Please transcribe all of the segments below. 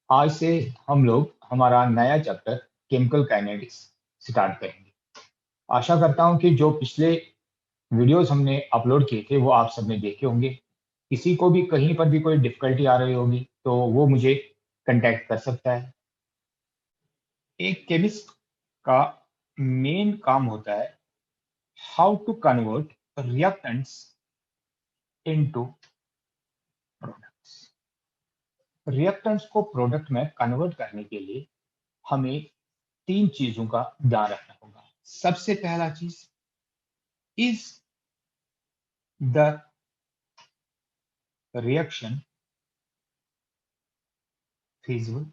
आज से हम लोग हमारा नया चैप्टर केमिकल काइनेटिक्स स्टार्ट करेंगे। आशा करता हूं कि जो पिछले वीडियोस हमने अपलोड किए थे वो आप सबने देखे होंगे। किसी को भी कहीं पर भी कोई डिफिकल्टी आ रही होगी तो वो मुझे कांटेक्ट कर सकता है। एक केमिस्ट का मेन काम होता है how to convert reactants into products. Reactants को प्रोडक्ट में कन्वर्ट करने के लिए हमें तीन चीजों का ध्यान रखना होगा। सबसे पहला चीज, इज द रिएक्शन feasible?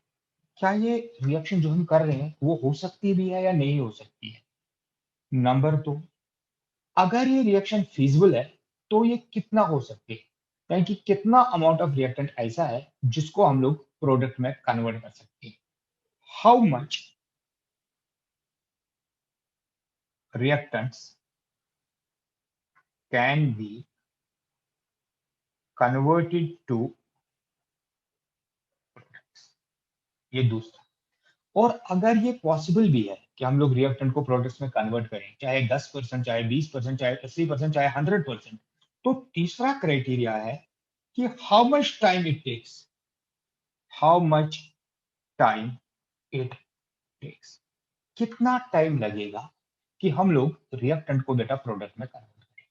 क्या ये रिएक्शन जो हम कर रहे हैं वो हो सकती भी है या नहीं हो सकती है। नंबर दो, अगर ये रिएक्शन feasible है तो ये कितना हो सकती है, यानी कि कितना अमाउंट ऑफ रिएक्टेंट ऐसा है जिसको हम लोग प्रोडक्ट में कन्वर्ट कर सकते हैं। How much reactants can be converted to products, ये दूसरा। और अगर ये पॉसिबल भी है कि हम लोग रिएक्टेंट को प्रोडक्ट्स में कन्वर्ट करें, चाहे 10%, चाहे 20%, चाहे 80%, चाहे 100%, तो तीसरा क्राइटेरिया है कि how much time it takes, कितना टाइम लगेगा कि हम लोग रिएक्टेंट को बेटा प्रोडक्ट में कन्वर्ट करें।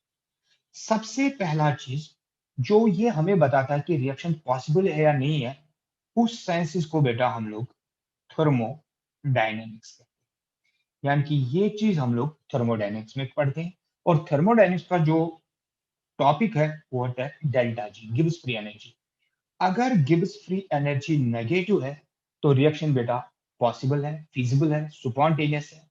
सबसे पहला चीज जो ये हमें बताता है कि रिएक्शन पॉसिबल है या नहीं है, उस साइंसेस को बेटा हम लोग थर्मोडायनेमिक्स, यानी कि ये चीज हम लोग थर्मोडायनेमिक्स में पढ़ते हैं। और थर्मोडायनेमिक्स का जो टॉपिक है वो होता है delta G, Gibbs free energy. अगर गिब्स फ्री एनर्जी नेगेटिव है तो रिएक्शन बेटा पॉसिबल है, फिजिबल है, स्पॉन्टेनियस है।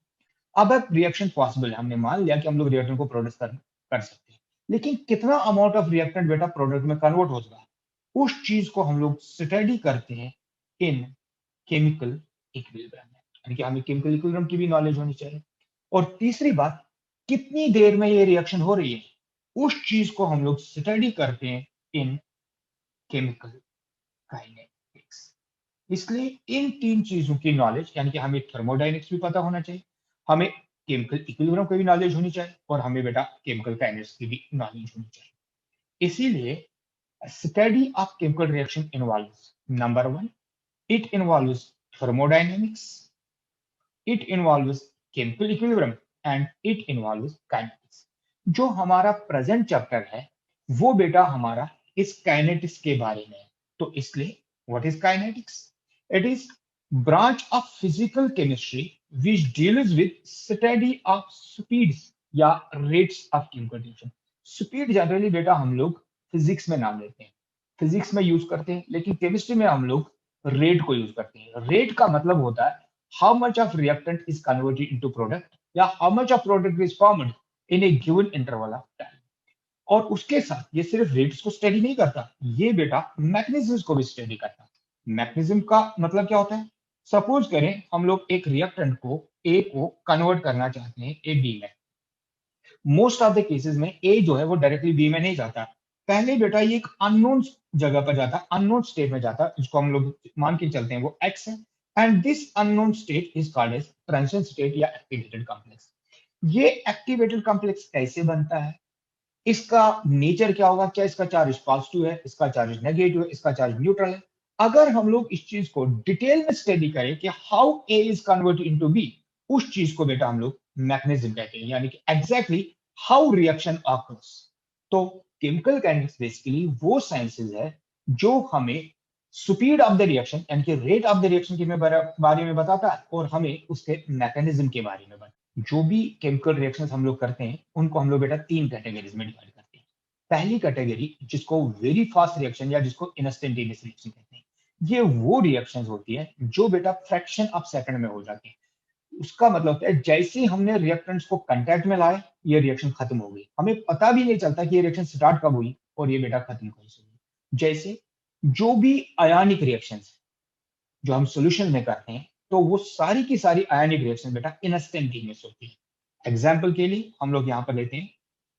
अब रिएक्शन पॉसिबल है, हमने मान लिया कि हम लोग रिएक्टेंट को प्रोड्यूस कर सकते हैं, लेकिन कितना अमाउंट ऑफ रिएक्टेंट बेटा प्रोडक्ट में कन्वर्ट होगा, उस चीज को हम लोग स्टडी करते हैं इन केमिकल इक्विलिब्रियम में, यानी कि हमें केमिकल इक्विलिब्रियम की भी नॉलेज होनी चाहिए। और तीसरी बात, कितनी देर में ये रिएक्शन हो रही है, उस चीज को हम लोग स्टडी करते हैं इन केमिकल काइनेटिक्स। इसलिए इन तीन चीजों की नॉलेज, यानी कि हमें थर्मोडायनेमिक्स भी पता होना चाहिए, हमें केमिकल इक्विलिब्रियम की भी नॉलेज होनी चाहिए, और हमें बेटा केमिकल काइनेटिक्स की भी नॉलेज होनी चाहिए। इसीलिए study of chemical reaction involves, number one, it involves thermodynamics, it involves chemical equilibrium and it involves kinetics। जो हमारा प्रेजेंट चैप्टर है वो बेटा हमारा इस काइनेटिक्स के बारे में है। तो इसलिए what is kinetics? It is branch of physical chemistry which deals with study of speeds या rates of chemical reaction. Speed generally बेटा हम लोग फिजिक्स में नाम लेते हैं, फिजिक्स में यूज करते हैं, लेकिन केमिस्ट्री में हम लोग रेट को यूज करते हैं। रेट का मतलब होता है how much of reactant is converted into product या how much of product is formed in a given interval of time। और उसके साथ ये सिर्फ रेट्स को स्टडी नहीं करता, ये बेटा मैकेनिज्म्स को भी स्टडी करता। मैकेनिज्म का मतलब क्या होता है? सपोज करें हम लोग एक रिएक्टेंट को ए को कन्वर्ट करना चाहते हैं ए बी में। मोस्ट ऑफ द केसेस में ए जो है वो डायरेक्टली बी में नहीं जाता, पहले बेटा ये एक अननोन जगह पर जाता है, अननोन स्टेट में जाता है, जिसको हम लोग मान के चलते हैं वो एक्स है। And this unknown state is called as transition state या एक्टिवेटेड कॉम्प्लेक्स। ये एक्टिवेटेड कॉम्प्लेक्स कैसे बनता है, इसका नेचर क्या होगा, क्या इसका चार्ज पॉजिटिव है, इसका चार्ज नेगेटिव है, इसका चार्ज न्यूट्रल है। अगर हम लोग इस चीज को डिटेल में स्टडी करें कि how a is converted into b, उस चीज को बेटा हम लोग मैकेनिज्म कहते हैं, यानी कि एग्जैक्टली हाउ रिएक्शन ऑकर्स। तो केमिकल काइनेटिक्स बेसिकली वो साइंसेज है जो हमें स्पीड ऑफ द रिएक्शन यानी कि रेट ऑफ द रिएक्शन के बारे में बताता है, और हमें उसके मैकेनिज्म के बारे में बताता है। जो भी केमिकल रिएक्शंस हम लोग करते हैं उनको हम लोग बेटा तीन कैटेगरीज में डिवाइड करते हैं। पहली कैटेगरी जिसको वेरी फास्ट रिएक्शन या जिसको इंस्टेंटेनियस रिएक्शन कहते हैं, ये वो रिएक्शंस होती है जो बेटा फ्रैक्शन ऑफ सेकंड में हो जाती है। उसका मतलब होता है जैसे ही हमने रिएक्टेंट्स को कांटेक्ट में लाए ये रिएक्शन खत्म हो गई, हमें पता भी नहीं चलता कि ये रिएक्शन स्टार्ट कब हुई और ये बेटा खत्म कब हुई। जैसे जो भी आयनिक रिएक्शंस जो हम सॉल्यूशन में करते हैं, तो वो सारी की सारी आयनिक रिएक्शन बेटा इंस्टेंटेनियस होती है। एग्जाम्पल के लिए हम लोग यहां पर लेते हैं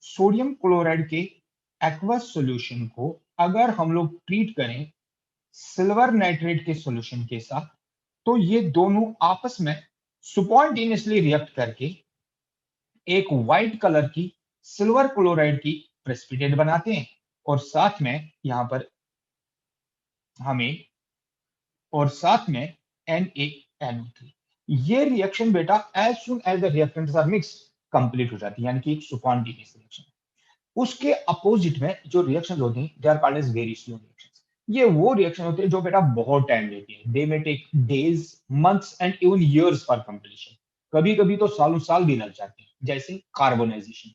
सोडियम क्लोराइड के एक्वस सॉल्यूशन को, अगर हम लोग ट्रीट करें सिल्वर नाइट्रेट के सॉल्यूशन के साथ, तो ये दोनों आपस में स्पॉन्टेनियसली रिएक्ट करके एक व्हाइट कलर की सिल्वर क्लोराइड की प्रेसिपिटेट बनाते हैं, और साथ में यहां पर हमें और साथ में NaNO3। ये रिएक्शन बेटा as soon as the reactants are mix complete हो जाती है, यानी कि एक स्पॉन्टेनियस रिएक्शन। उसके अपोजिट में जो रिएक्शन होते हैं they are called as very slow reactions. ये वो रिएक्शन होते हैं जो बेटा बहुत टाइम लेती है, they may take days, months and even years for completion. कभी कभी तो सालों साल भी लग जाते हैं, जैसे carbonisation.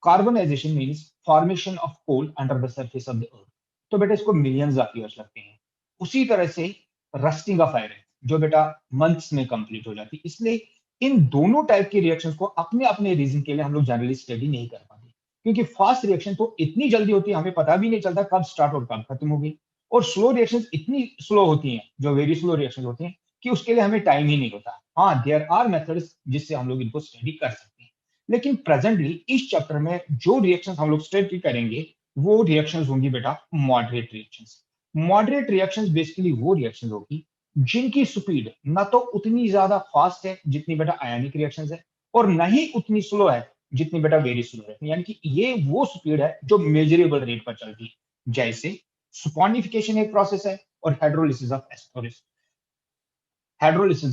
Carbonisation means formation of coal under the surface of the earth. तो बेटा इसको मिलियंस ऑफ ईयर्स लगते हैं। उसी तरह से रस्टिंग ऑफ आयरन, जो बेटा मंथ्स में कंप्लीट हो जाती है। इसलिए इन दोनों टाइप के रिएक्शंस को अपने अपने रीजन के लिए हम लोग जनरली स्टडी नहीं कर पाते, क्योंकि फास्ट रिएक्शन तो इतनी जल्दी होती है हमें पता भी नहीं चलता कब स्टार्ट और कब खत्म होगी, और स्लो रिएक्शंस इतनी स्लो होती हैं, जो वेरी स्लो रिएक्शंस होती हैं, कि उसके लिए हमें टाइम ही नहीं होता। हाँ, देयर आर मेथड्स जिससे हम लोग इनको स्टडी कर सकते हैं, लेकिन प्रेजेंटली इस चैप्टर में जो रिएक्शंस हम लोग स्टडी करेंगे वो रिएक्शंस होंगी बेटा moderate reactions. Moderate reactions basically वो रिएक्शंस होगी जिनकी स्पीड ना तो उतनी ज्यादा फास्ट है जितनी बेटा आयनिक रिएक्शंस है, और ना ही उतनी स्लो है जितनी बेटा वेरी स्लो है। यानी कि ये वो स्पीड है जो मेजरेबल रेट पर चलती है, जैसे सपोनिफिकेशन एक प्रोसेस है, और हाइड्रोलिसिस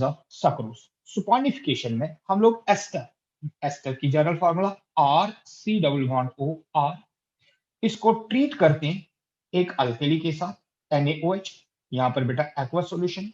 ऑफ सक्रोज। सपोनिफिकेशन में हम लोग एस्टर एस्टर की general formula RC double bond O R, इसको ट्रीट करते हैं एक अल्कली के साथ NaOH, यहां पर बेटा एक्वा सॉल्यूशन,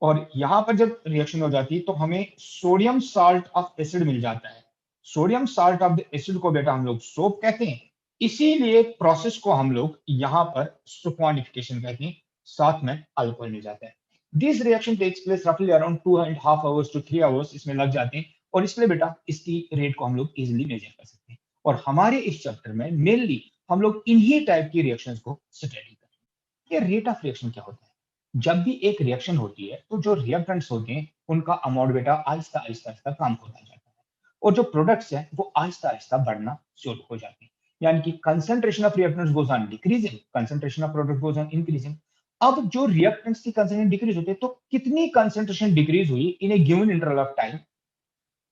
और यहां पर जब रिएक्शन हो जाती है तो हमें सोडियम साल्ट ऑफ एसिड मिल जाता है। Sodium salt of the acid को बेटा हम लोग सोप कहते हैं, इसीलिए प्रोसेस को हम लोग यहां पर सपोनिफिकेशन कहते हैं, साथ में अल्कोहल मिल जाता है। दिस रिएक्शन टेक्स प्लेस रफली अराउंड 2.5 आवर्स टू 3 आवर्स इसमें लग जाते हैं, और इसलिए बेटा इसकी रेट को हम लोग इजिली मेजर कर सकते हैं। और हमारे इस चैप्टर में मेनली हम लोग इन्हीं टाइप की रिएक्शंस को स्टडी करेंगे। ये रेट ऑफ रिएक्शन क्या होता है? जब भी एक रिएक्शन होती है तो जो रिएक्टेंट्स होते हैं उनका अमाउंट बेटा आहिस्ता आहिस्ता आहिस्ता कम होता जाता है, और जो प्रोडक्ट्स है वो आहिस्ता आहिस्ता बढ़ना शुरू हो जाते हैं। यानी कि concentration of reactants goes on decreasing, concentration of product goes on increasing. अब जो रिएक्टेंट्स की कंसंट्रेशन डिक्रीज होती है, तो कितनी कंसंट्रेशन डिक्रीज हुई इन ए गिवन इंटरवल ऑफ टाइम,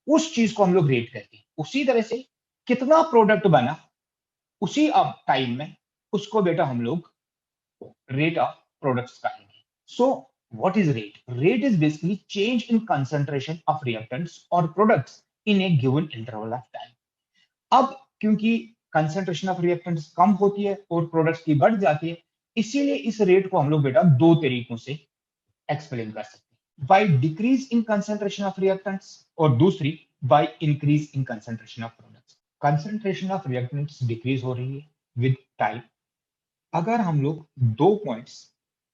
उस चीज को हम लोग रेट करते हैं। उसी तरह से कितना प्रोडक्ट बना उसी अब टाइम में, उसको बेटा हम लोग rate of products कहेंगे। So what is rate? Rate is basically change in concentration of reactants or products in a given interval of time. अब क्योंकि कंसेंट्रेशन ऑफ रिएक्टेंट्स कम होती है और प्रोडक्ट्स की बढ़ जाती है, इसीलिए इस रेट को हम लोग बेटा दो तरीकों से एक्सप्लेन कर सकते हैं, by decrease in concentration of reactants, और दूसरी by increase in concentration of products. Concentration of reactants decrease हो रही है विद टाइम। अगर हम लोग दो पॉइंट्स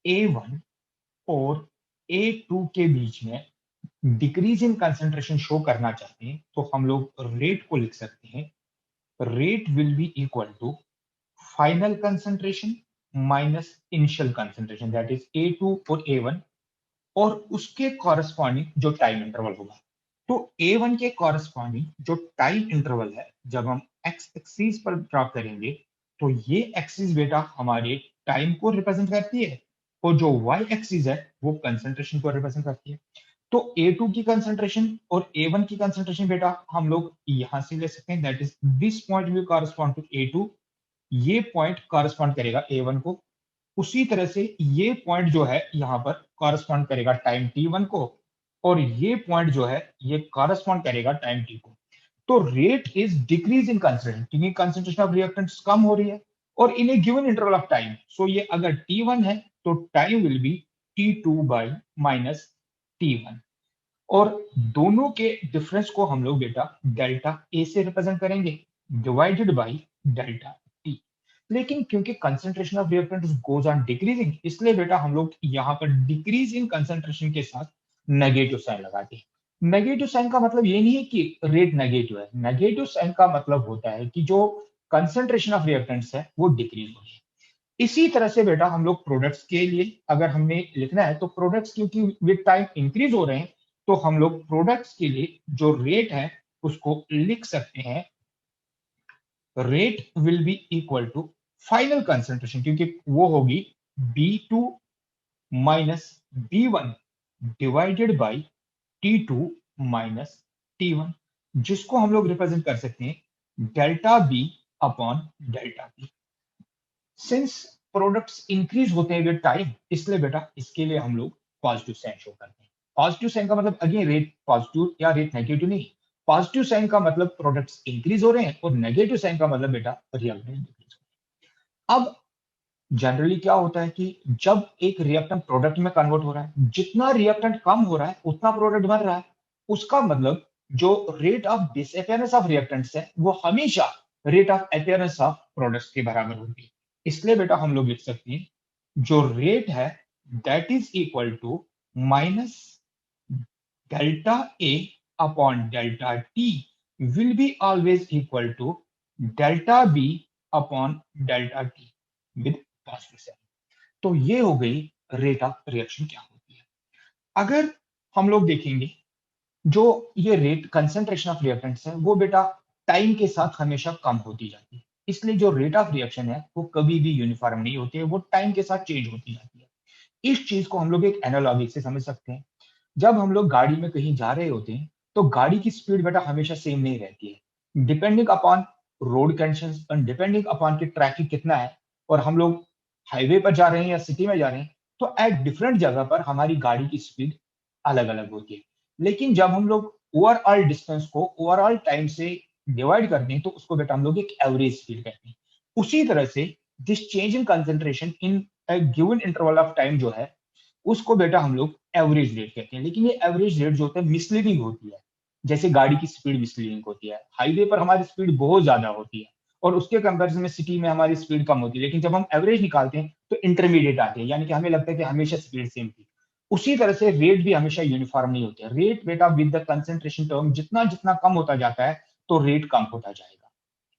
A1 और A2 के बीच में डिक्रीज इन कंसेंट्रेशन शो करना चाहते हैं, तो हम लोग रेट को लिख सकते हैं, rate will be equal to final concentration minus initial concentration, that is A2 और A1, और उसके कॉरेस्पॉन्डिंग जो टाइम इंटरवल होगा। तो A1 के कॉरेस्पॉन्डिंग जो टाइम इंटरवल है, जब हम एक्स एक्सिस पर ड्रा करेंगे, तो ये एक्सिस बेटा हमारे टाइम को रिप्रेजेंट करती है, और जो वाई एक्सिस है वो कंसेंट्रेशन को रिप्रेजेंट करती है। तो A2 की कंसेंट्रेशन और A1 की कंसेंट्रेशन बेटा हम लोग यहां से ले सकते हैं, that is this point will correspond to A2, ये पॉइंट कॉरेस्पॉन्ड करेगा A1 को। उसी तरह से ये पॉइंट जो है यहाँ पर कॉरेस्पॉन्ड करेगा टाइम T1 को, और ये पॉइंट जो है ये कॉरेस्पॉन्ड करेगा टाइम T को। तो rate is decrease in concentration, क्योंकि कंसेंट्रेशन ऑफ रिएक्टेंट्स कम हो रही है, और इन ए गिवन इंटरवल ऑफ टाइम। सो ये अगर T1 है तो time will be T2 by minus T1, और दोनों के डिफरेंस को हम लोग बेटा डेल्टा ए से रिप्रेजेंट करेंगे, डिवाइडेड बाई डेल्टा टी। लेकिन क्योंकि concentration of reactant goes on decreasing, इसलिए बेटा हम लोग यहाँ पर डिक्रीज इन कंसेंट्रेशन के साथ नेगेटिव साइन लगाते हैं। नेगेटिव साइन का मतलब ये नहीं है कि रेट नेगेटिव है, नेगेटिव साइन का मतलब होता है कि जो कंसेंट्रेशन ऑफ रिएक्टेंट्स है वो डिक्रीज हो रही है। इसी तरह से बेटा हम लोग प्रोडक्ट्स के लिए अगर हमें लिखना है, तो प्रोडक्ट्स क्योंकि विद टाइम इंक्रीज हो रहे हैं, तो हम लोग प्रोडक्ट्स के लिए जो रेट है उसको लिख सकते हैं, rate will be equal to final concentration, क्योंकि वो होगी B2 minus B1 divided by T2 minus T1, जिसको हम लोग रिप्रेजेंट कर सकते हैं delta B upon delta p. Since products increase होते हैं विद टाइम, इसलिए बेटा इसके लिए हम लोग पॉजिटिव साइन शो करते हैं। पॉजिटिव साइन का मतलब अगेन रेट पॉजिटिव या रेट नेगेटिव नहीं, पॉजिटिव साइन का मतलब प्रोडक्ट्स इंक्रीज हो रहे हैं और नेगेटिव साइन का मतलब बेटा रिएक्टेंट डिक्रीज हो रहे हैं। अब जनरली क्या होता है कि जब एक रिएक्टेंट प्रोडक्ट में कन्वर्ट हो रहा है, जितना रिएक्टेंट कम हो रहा है उतना प्रोडक्ट बन रहा है, उसका मतलब जो rate of disappearance of reactants है वो हमेशा rate of appearance of products के बराबर होती है। इसलिए बेटा हम लोग लिख सकते हैं जो रेट है that is equal to minus delta a upon delta T will be always equal to delta B upon delta t with positive sign. तो ये हो गई रेट ऑफ रिएक्शन क्या होती है। अगर हम लोग देखेंगे जो ये रेट कंसेंट्रेशन ऑफ रिएक्टेंट्स है वो बेटा टाइम के साथ हमेशा कम होती जाती है, इसलिए जो रेट ऑफ रिएक्शन है वो कभी भी यूनिफॉर्म नहीं होती है, वो टाइम के साथ चेंज होती जाती है। इस चीज को हम लोग एक एनालॉजी से समझ सकते हैं। जब हम लोग गाड़ी में कहीं जा रहे होते हैं तो गाड़ी की स्पीड बेटा हमेशा सेम नहीं रहती है, डिपेंडिंग अपॉन रोड कंडीशंस और डिपेंडिंग अपॉन कि ट्रैफिक कितना है, और हम लोग हाईवे पर जा रहे हैं या सिटी में जा रहे हैं तो एट डिफरेंट जगह पर हमारी गाड़ी की स्पीड अलग अलग होती है। लेकिन जब हम लोग ओवरऑल डिस्टेंस को ओवरऑल टाइम से डिवाइड करते हैं तो उसको बेटा हम लोग एक एवरेज स्पीड कहते हैं। उसी तरह से this change in concentration in given interval of time जो है उसको बेटा हम लोग एवरेज रेट कहते हैं। लेकिन ये एवरेज रेट जो होता है मिसलीडिंग होती है, जैसे गाड़ी की स्पीड मिसलीडिंग होती है, हाईवे पर हमारी स्पीड बहुत ज्यादा होती है और उसके कंपैरिजन में सिटी में हमारी स्पीड कम होती है, लेकिन जब हम एवरेज निकालते हैं तो इंटरमीडिएट आते हैं, यानी कि हमें लगता है कि हमेशा स्पीड सेम थी। उसी तरह से रेट भी हमेशा यूनिफॉर्म नहीं होते। रेट बेटा विद द कंसेंट्रेशन टर्म जितना जितना कम होता जाता है तो रेट कम होता जाएगा।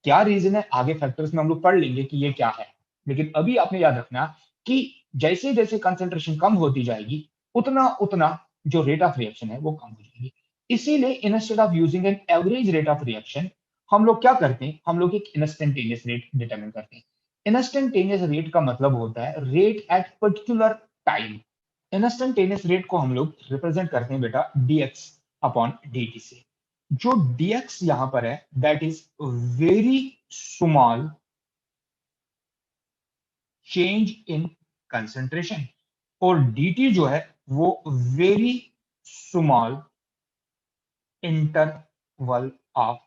क्या रीजन है आगे फैक्टर्स में हम लोग पढ़ लेंगे कि ये क्या है, लेकिन अभी आपने याद रखना कि जैसे जैसे कंसेंट्रेशन कम होती जाएगी उतना उतना जो रेट ऑफ रिएक्शन है वो कम हो जाएगी। इसीलिए instead of using an average rate of reaction हम लोग क्या करते हैं, हम लोग एक इंस्टेंटेनियस रेट डिटरमिन करते हैं। इंस्टेंटेनियस रेट का मतलब होता है rate at particular time. Instantaneous rate को हम लोग रिप्रेजेंट करते हैं बेटा dx अपॉन dt से। जो dx यहां पर है that is very small change in concentration, और dt जो है वो very small interval of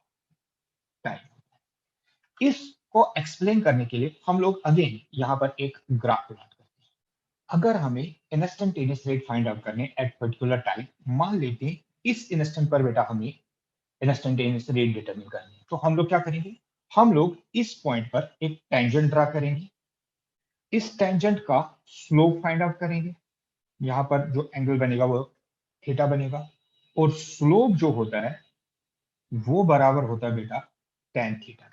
time. इसको एक्सप्लेन करने के लिए हम लोग अगेन यहां पर एक ग्राफ प्लॉट करते हैं। अगर हमें इंस्टेंटेनियस रेट फाइंड आउट करने एट पर्टिकुलर टाइम, मान लेते हैं इस इंस्टेंट पर बेटा हमें इंस्टेंटेनियस रेट डिटरमिन करनी है, तो हम लोग क्या करेंगे, हम लोग इस पॉइंट पर एक टेंजेंट ड्रा करेंगे, इस टेंजेंट का स्लोप फाइंड आउट करेंगे, यहां पर जो एंगल बनेगा वो थीटा बनेगा, और स्लोप जो होता है वो बराबर होता है बेटा टेन थीटा।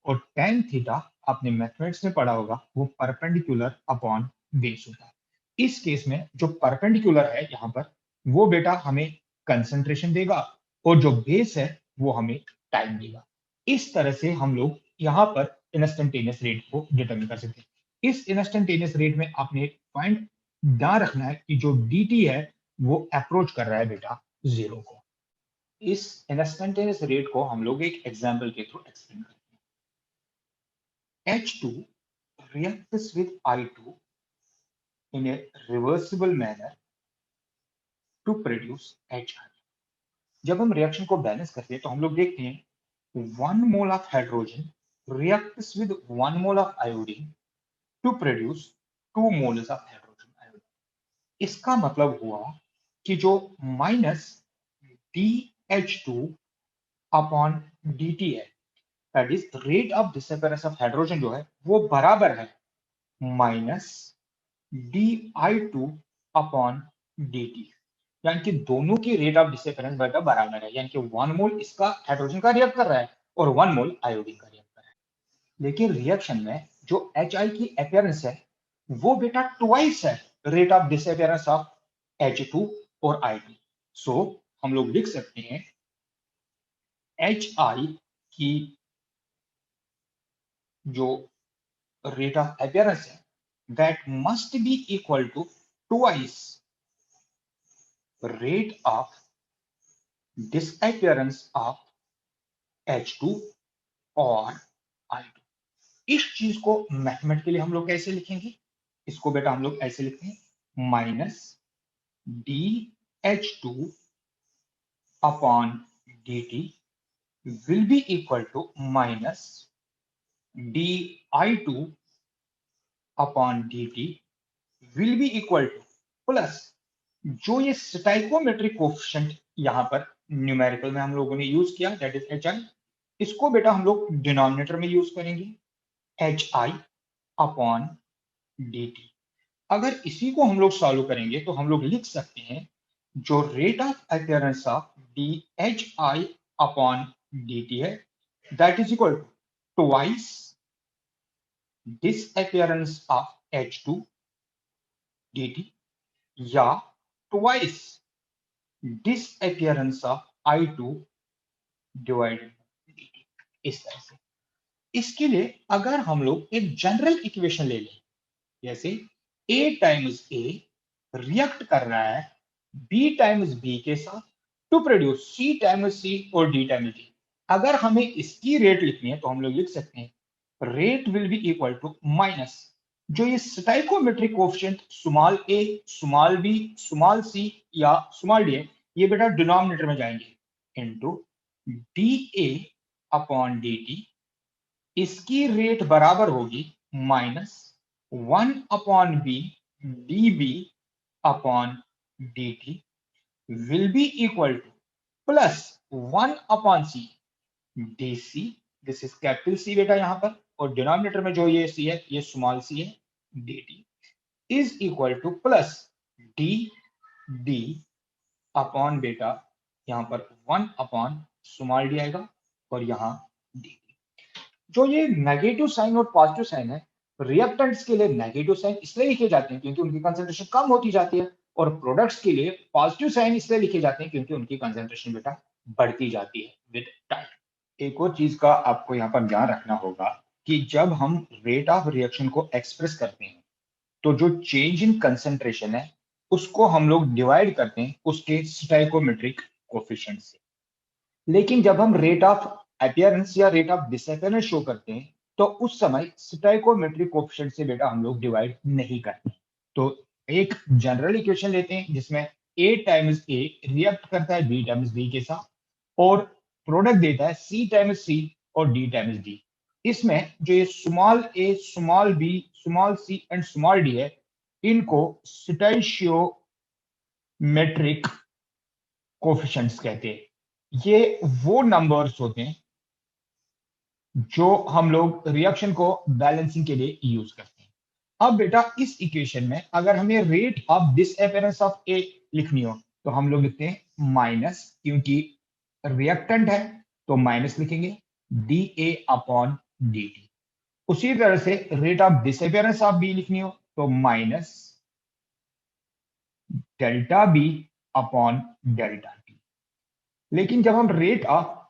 और टेन थीटा आपने मैथमेटिक्स में पढ़ा होगा वो परपेंडिकुलर अपॉन बेस होता है। इस केस में जो परपेंडिकुलर है यहां पर वो बेटा हमें कंसंट्रेशन देगा और जो बेस है वो हमें टाइम देगा। इस तरह से हम लोग यहां पर इंस्टेंटेनियस रेट को डिटरमिन कर सकते हैं। इस इंस्टेंटेनियस रेट में आपने पॉइंट ध्यान रखना है कि जो dt है वो अप्रोच कर रहा है बेटा जीरो को। इस इंस्टेंटेनियस रेट को हम लोग एक एग्जांपल के थ्रू एक्सप्लेन करते हैं। H2 reacts with I2 in a reversible manner to produce HI। जब हम रिएक्शन को बैलेंस करते हैं तो हम लोग देखते हैं 1 mole of hydrogen reacts with 1 mole of iodine to produce 2 moles of hydrogen iodine. इसका मतलब हुआ कि जो माइनस DH2 अपॉन dt है that is rate of disappearance of hydrogen जो है वो बराबर है माइनस di2 अपॉन dt, यानी कि दोनों की रेट ऑफ डिसअपियरेंस बेटा बराबर है, यानी कि 1 मोल इसका हाइड्रोजन का रिएक्ट कर रहा है और 1 मोल आयोडीन का रिएक्ट कर रहा है। लेकिन रिएक्शन में जो HI की अपियरेंस है वो बेटा ट्वाइस है rate of disappearance of H2 और I2। सो हम लोग लिख सकते हैं HI की जो रेट ऑफ अपियरेंस है that must be equal to twice rate of disappearance of H2 और I2। इस चीज को मैथमेटिकली हम लोग कैसे लिखेंगे? इसको बेटा हम लोग ऐसे लिखते हैं minus d H two upon D t will be equal to minus d I two upon D t will be equal to plus जो ये स्टाइकोमेट्रिक कोफिशिएंट यहां पर न्यूमेरिकल में हम लोगों ने यूज किया दैट इज एच आई, इसको बेटा हम लोग डिनोमिनेटर में यूज करेंगे H I upon D T. अगर इसी को हम लोग सॉल्व करेंगे तो हम लोग लिख सकते हैं जो rate of appearance of D H I upon D T है that is equal to twice disappearance of H two D T या twice disappearance of I two divided D T. इस तरह से इसके लिए अगर हम लोग एक जनरल इक्वेशन ले लें, जैसे A टाइम्स A रिएक्ट कर रहा है B टाइम्स B के साथ to produce C times C और D टाइम्स D। अगर हमें इसकी रेट लिखनी है तो हम लोग लिख सकते हैं rate will be equal to minus जो ये stoichiometric coefficient small a, small b, small c या स्मॉल d है, ये बेटा डिनोमिनेटर में जाएंगे इनटू dA अपॉन dt। इसकी रेट बराबर होगी minus 1 upon b d b upon D t will be equal to plus 1 upon c d c, this is capital C बेटा यहां पर, और डिनोमिनेटर में जो ये सी है ये स्मॉल सी है, D T is equal to plus D d upon बेटा यहां पर 1 अपॉन स्मॉल डी आएगा और यहां डी। जो ये नेगेटिव साइन और पॉजिटिव साइन है, रिएक्टेंट्स के लिए नेगेटिव साइन इसलिए लिखे जाते हैं क्योंकि उनकी कंसंट्रेशन कम होती जाती है, और प्रोडक्ट्स के लिए पॉजिटिव साइन इसलिए लिखे जाते हैं क्योंकि उनकी कंसंट्रेशन बेटा बढ़ती जाती है विद टाइम। एक और चीज का आपको यहाँ पर ध्यान रखना होगा कि जब हम रेट ऑफ रिएक्शन को एक्सप्रेस करते हैं तो जो चेंज इन कंसंट्रेशन है उसको हम लोग डिवाइड करते हैं उसके स्टाइकोमेट्रिक कोएफिशिएंट से। लेकिन जब हम रेट ऑफ अपीयरेंस या रेट ऑफ डिसअपीयरेंस शो करते हैं तो उस समय स्टाइकोमेट्रिक कोएफिशिएंट से बेटा हम लोग डिवाइड नहीं करते। तो एक जनरल इक्वेशन लेते हैं जिसमें A टाइम्स A रिएक्ट करता है B टाइम्स B के साथ और प्रोडक्ट देता है C टाइम्स C और D टाइम्स D। इसमें जो ये small a, small b, small c and small d है, इनको स्टोइशियोमेट्रिक कोएफिशिएंट्स कहते हैं। ये वो नंबर्स होते हैं जो हम लोग रिएक्शन को बैलेंसिंग के लिए यूज करते हैं। अब बेटा इस इक्वेशन में अगर हमें रेट ऑफ डिसअपीयरेंस ऑफ ए लिखनी हो तो हम लोग लिखते हैं माइनस, क्योंकि रिएक्टेंट है तो माइनस लिखेंगे डी ए अपॉन डी टी। उसी तरह से rate of disappearance of b लिखनी हो तो minus delta B upon delta t. लेकिन जब हम रेट ऑफ,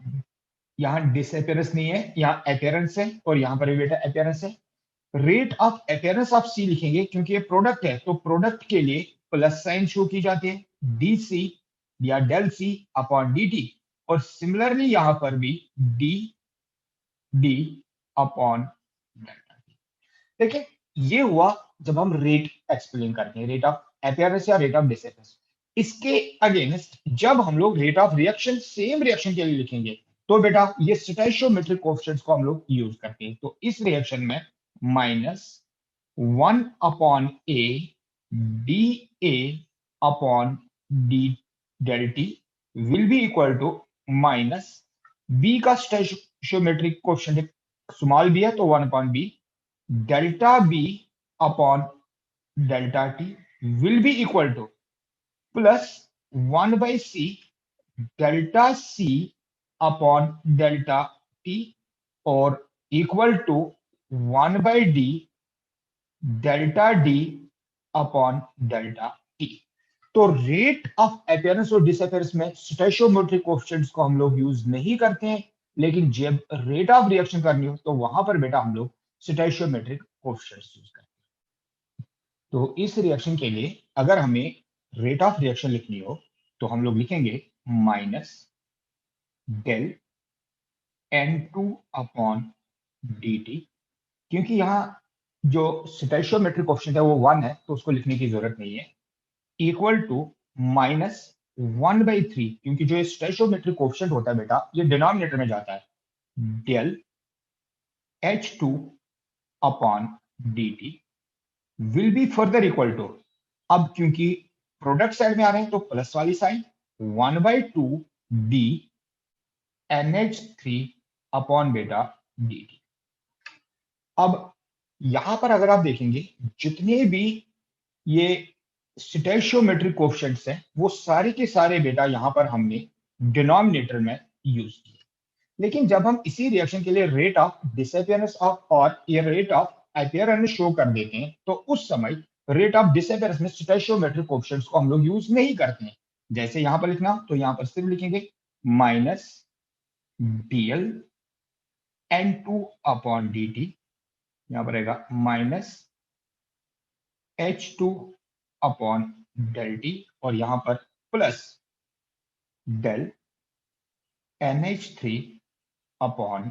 यहां डिसअपीयरेंस नहीं है, यहां अपीयरेंस है और यहां पर भी बेटा अपीयरेंस है, रेट ऑफ अपीयरेंस ऑफ सी लिखेंगे क्योंकि ये प्रोडक्ट है तो प्रोडक्ट के लिए प्लस साइन शो की जाती है डी सी या del c upon D t, और सिमिलरली यहां पर भी d d upon delta t. देखिए ये हुआ जब हम रेट एक्सप्लेन करते हैं, रेट ऑफ अपीयरेंस या रेट ऑफ डिसअपीयरेंस। इसके अगेंस्ट जब हम लोग rate of reaction same reaction के लिए लिखेंगे तो बेटा ये स्टोइशियोमेट्रिक कोएफिशिएंट्स को हम लोग यूज करते हैं। तो इस रिएक्शन में minus 1 upon A D A upon D del T will be equal to minus B का स्टोइशियोमेट्रिक कोएफिशिएंट स्मॉल बी है तो 1 upon B delta B upon delta T will be equal to plus 1 by C delta C upon delta T और equal to 1 by D delta D upon delta T. तो rate of appearance और disappearance में stoichiometric coefficients को हम लोग use नहीं करते हैं, लेकिन जब रेट ऑफ रिएक्शन करनी हो तो वहां पर बेटा हम लोग स्टोइशियोमेट्रिक कोएफिशिएंट्स यूज करते हैं। तो इस रिएक्शन के लिए अगर हमें रेट ऑफ रिएक्शन लिखनी हो तो हम लोग लिखेंगे minus del N2 upon dt, क्योंकि यहाँ जो स्टोइचियोमेट्रिक कोएफिशिएंट है वो 1 है तो उसको लिखने की जरूरत नहीं है, इक्वल टू माइनस 1/3, क्योंकि जो स्टोइचियोमेट्रिक कोएफिशिएंट होता है बेटा ये डिनोमिनेटर में जाता है, del H2 upon dt will be further equal to, अब क्योंकि प्रोडक्ट साइड में आ रहे हैं तो प्लस वाली साइड 1/2 d NH3 अपॉन बेटा dt। अब यहां पर अगर आप देखेंगे जितने भी ये स्टोइचियोमेट्रिक कोएफिशिएंट्स हैं वो सारे के सारे बेटा यहां पर हमने डिनोमिनेटर में यूज किए। लेकिन जब हम इसी रिएक्शन के लिए रेट ऑफ डिसअपियरेंस ऑफ और ये रेट ऑफ अपीयरेंस शो कर देते हैं तो उस समय रेट ऑफ डिसअपियरेंस में स्टोइचियोमेट्रिक कोएफिशिएंट्स को हम लोग यूज नहीं करते हैं। जैसे यहां पर लिखना तो यहां पर सिर्फ लिखेंगे minus dl n2 upon dt, यहां पर रहेगा minus H2 upon del T और यहां पर plus del NH3 upon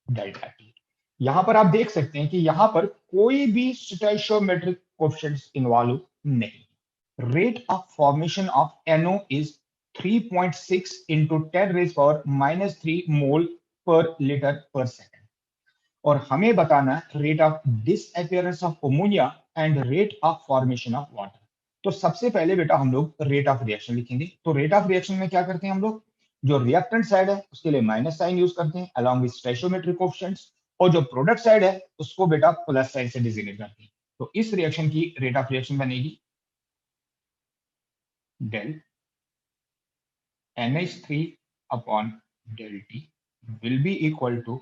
delta t. यहां पर आप देख सकते हैं कि यहां पर कोई भी स्टोइचियोमेट्रिक कोएफिशिएंट्स इन्वॉल्व नहीं। Rate of formation of NO is 3.6 into 10 raised power minus 3 mole पर लीटर पर सेकेंड, और हमें बताना है rate of disappearance of ammonia and rate of formation of water. तो सबसे पहले बेटा हम लोग रेट ऑफ रिएक्शन लिखेंगे। तो रेट ऑफ रिएक्शन में क्या करते हैं हम लोग, जो रिएक्टेंट साइड है उसके लिए माइनस साइन यूज करते हैं अलॉन्ग विद स्टोइचियोमेट्रिक कोएफिशिएंट्स, और जो प्रोडक्ट साइड है उसको बेटा प्लस साइन से डिजिग्नेट करते हैं। तो इस रिएक्शन की रेट ऑफ रिएक्शन बनेगी del NH3 upon del T will be equal to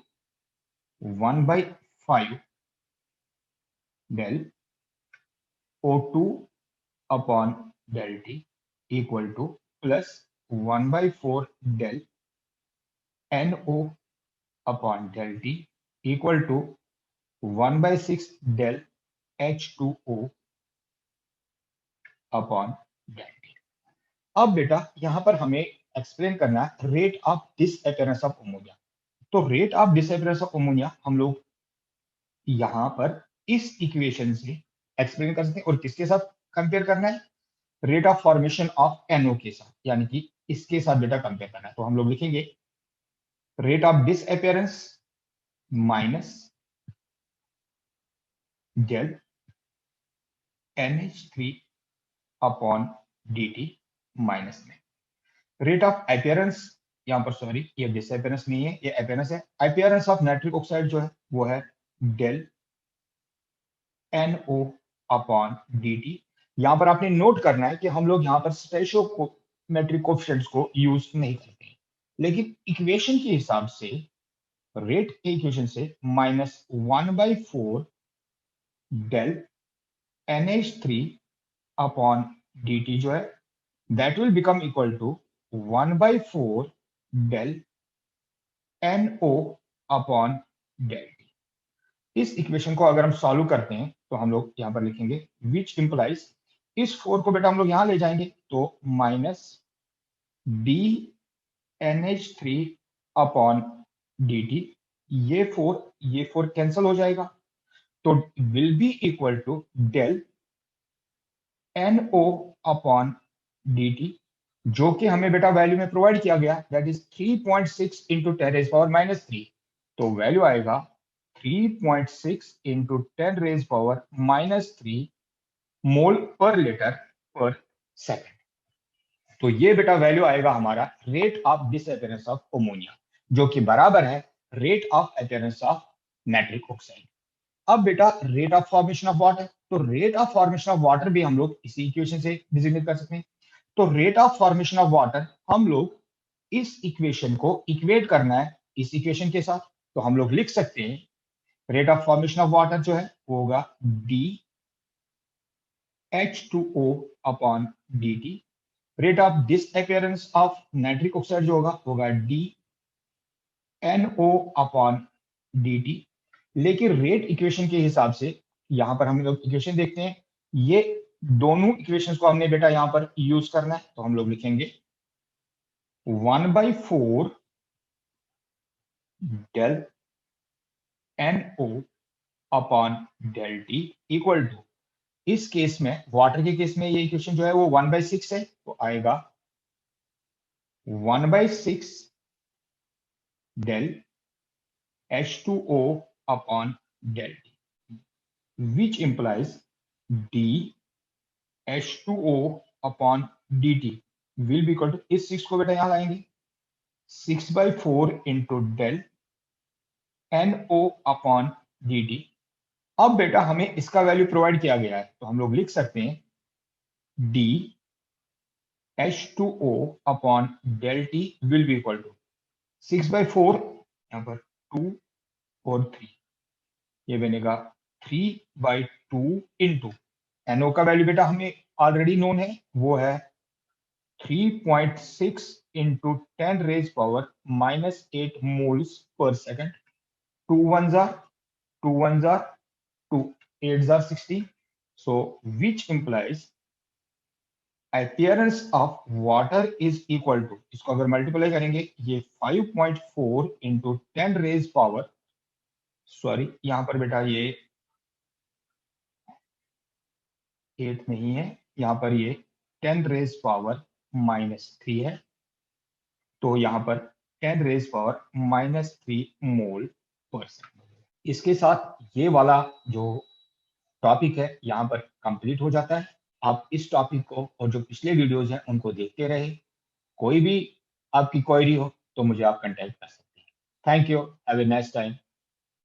1/5 del O2 upon del T equal to plus 1/4 del NO upon del T equal to 1/6 del H2O upon del T. अब बेटा यहां पर हमें explain करना है rate of disappearance of ammonia. तो rate of disappearance of ammonia हम लोग यहां पर इस इक्वेशन से एक्सप्लेन कर सकते हैं, और किसके साथ कंपेयर करना है, rate of formation of NO के साथ, यानी कि इसके साथ बेटा कंपेयर करना है। तो हम लोग लिखेंगे rate of disappearance minus del NH3 upon dt minus में रेट ऑफ अपीयरेंस, यहां पर सॉरी ये डिसअपियरेंस नहीं है ये अपीयरेंस है, अपीयरेंस ऑफ नाइट्रिक ऑक्साइड जो है वो है डेल NO अपॉन dt। यहां पर आपने नोट करना है कि हम लोग यहां पर स्टोइचियोमेट्रिक कोएफिशिएंट्स को यूज नहीं करते हैं, लेकिन इक्वेशन के हिसाब से रेट के इक्वेशन से minus 1/4 del NH3 upon dt जो है that will become equal to 1/4 del NO अपॉन del T। इस इक्वेशन को अगर हम सॉल्व करते हैं तो हम लोग यहां पर लिखेंगे विच इंप्लाइज, इस 4 को बेटा हम लोग यहां ले जाएंगे तो minus D NH3 upon dt, ये 4 कैंसिल हो जाएगा तो will be equal to del NO upon dt, जो कि हमें बेटा वैल्यू में प्रोवाइड किया गया, that is 3.6 into 10 raise power minus 3। तो वैल्यू आएगा 3.6 into 10 raise power minus 3 mole पर लीटर पर सेकेंड। तो ये बेटा वैल्यू आएगा हमारा rate of disappearance of ammonia, जो कि बराबर है rate of appearance of nitric oxide. अब बेटा rate of formation of water, तो rate of formation of water भी हम लोग इसी इक्वेशन से डिजिग्नेट कर सकते हैं। तो rate of formation of water हम लोग इस इक्वेशन को इक्वेट करना है इस इक्वेशन के साथ, तो हम लोग लिख सकते हैं rate of formation of water जो है वो होगा D H2O upon dt, rate of disappearance of nitric oxide जो होगा डी NO अपॉन dt। लेकिन रेट इक्वेशन के हिसाब से यहां पर हम लोग इक्वेशन देखते हैं ये दोनों इक्वेशंस को हमने बेटा यहां पर यूज करना है, तो हम लोग लिखेंगे 1/4 del NO अपॉन del T इक्वल टू, इस केस में वाटर के केस में ये इक्वेशन जो है वो 1/6 है, तो आएगा 1/6 del H2O upon del T, which implies d H2O upon dt will be equal to, इस 6 को बेटा यहां लाएंगे 6/4 into del NO upon dt। अब बेटा हमें इसका वैल्यू प्रोवाइड किया गया है, तो हम लोग लिख सकते हैं d H2O upon del T will be equal to 6/4, यहां पर 2 और 3, ये बनेगा 3/2 इंटू NO का वैल्यू बेटा हमें ऑलरेडी नोन है, वो है 3.6 इंटू 10 रेज पावर -8 मोल्स पर second. 2 1s are 2 1s are 2 8s are 16, so which implies appearance of water is equal to, इसको अगर मल्टीप्लाई करेंगे ये 5.4 इंटू 10 रेज पावर, सॉरी यहां पर बेटा ये 8 नहीं है, यहां पर ये 10 रेज पावर -3 है, तो यहां पर 10 रेज पावर -3 मोल पर सेकेंड। इसके साथ ये वाला जो टॉपिक है यहाँ पर कंप्लीट हो जाता है। आप इस टॉपिक को और जो पिछले वीडियोस हैं उनको देखते रहे। कोई भी आपकी क्वेरी हो तो मुझे आप कांटेक्ट कर सकते हैं। Thank you, have a nice time.